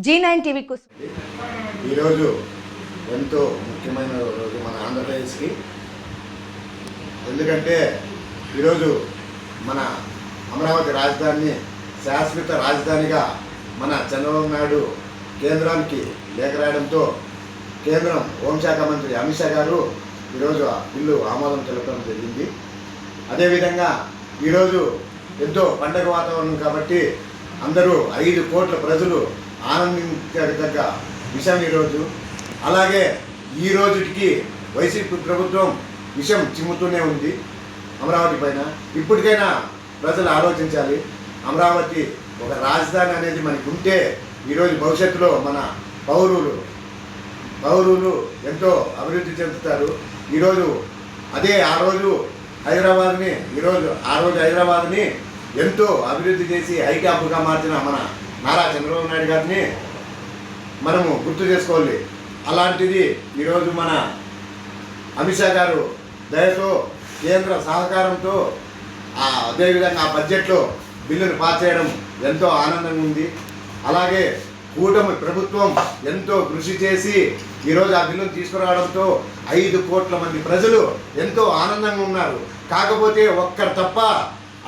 G9 TV కోసం ఈరోజు ఎంతో ముఖ్యమైన రోజు మన ఆంధ్రప్రదేశ్కి. ఎందుకంటే ఈరోజు మన అమరావతి రాజధానిని శాశ్వత రాజధానిగా మన చంద్రబాబు నాయుడు కేంద్రానికి లేఖ రాయడంతో కేంద్రం హోంశాఖ మంత్రి అమిత్ షా గారు ఈరోజు ఆ బిల్లు ఆమోదం తెలపడం జరిగింది. అదేవిధంగా ఈరోజు ఎంతో పండగ వాతావరణం కాబట్టి అందరూ 5 కోట్ల ప్రజలు ఆనందించదగ్గ విషయం ఈరోజు. అలాగే ఈ రోజుకి వైసీపీ ప్రభుత్వం విషయం చిమ్ముతూనే ఉంది అమరావతి పైన. ఇప్పటికైనా ప్రజలు ఆలోచించాలి. అమరావతి ఒక రాజధాని అనేది మనకు ఉంటే ఈరోజు భవిష్యత్తులో మన పౌరులు ఎంతో అభివృద్ధి చెందుతారు. ఈరోజు ఆ రోజు హైదరాబాద్ని ఎంతో అభివృద్ధి చేసి హైక్యాంపుగా మార్చిన మన నారా చంద్రబాబు నాయుడు గారిని మనము గుర్తు చేసుకోవాలి. అలాంటిది ఈరోజు మన అమిత్ షా గారు దయతో కేంద్ర సహకారంతో అదేవిధంగా ఆ బడ్జెట్లో బిల్లును పాస్ చేయడం ఎంతో ఆనందంగా ఉంది. అలాగే కూటమి ప్రభుత్వం ఎంతో కృషి చేసి ఈరోజు ఆ బిల్లును తీసుకురావడంతో 5 కోట్ల మంది ప్రజలు ఎంతో ఆనందంగా ఉన్నారు. కాకపోతే ఒక్కరు తప్ప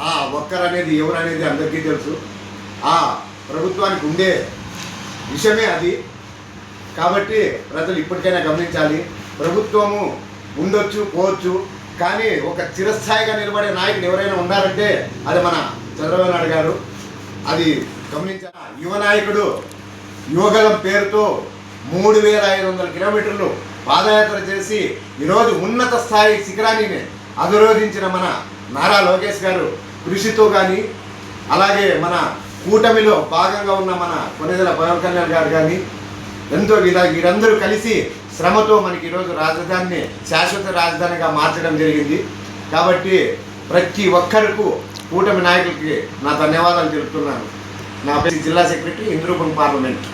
ఆ ఒక్కరు అనేది ఎవరనేది అందరికీ తెలుసు. ఆ ప్రభుత్వానికి ఉండే విషయమే అది. కాబట్టి ప్రజలు ఇప్పటికైనా గమనించాలి. ప్రభుత్వము ఉండొచ్చు పోవచ్చు, కానీ ఒక చిరస్థాయిగా నిలబడే నాయకుడు ఎవరైనా ఉన్నారంటే అది మన చంద్రబాబు నాయుడు గారు. అది గమనించాలి. యువ నాయకుడు యువగలం పేరుతో 3500 కిలోమీటర్లు పాదయాత్ర చేసి ఈరోజు ఉన్నత స్థాయి శిఖరాన్ని అధిరోధించిన మన నారా లోకేష్ గారు కృషితో కానీ, అలాగే మన కూటమిలో భాగంగా ఉన్న మన కొనిదెల పవన్ కళ్యాణ్ గారు కానీ ఎంతో వీరందరూ కలిసి శ్రమతో మనకి ఈరోజు రాజధానిని శాశ్వత రాజధానిగా మార్చడం జరిగింది. కాబట్టి ప్రతి ఒక్కరికి కూటమి నాయకులకి నా ధన్యవాదాలు తెలుపుతున్నాను. నా పేరు జిల్లా సెక్రటరీ ఇంద్రూపురం పార్లమెంట్.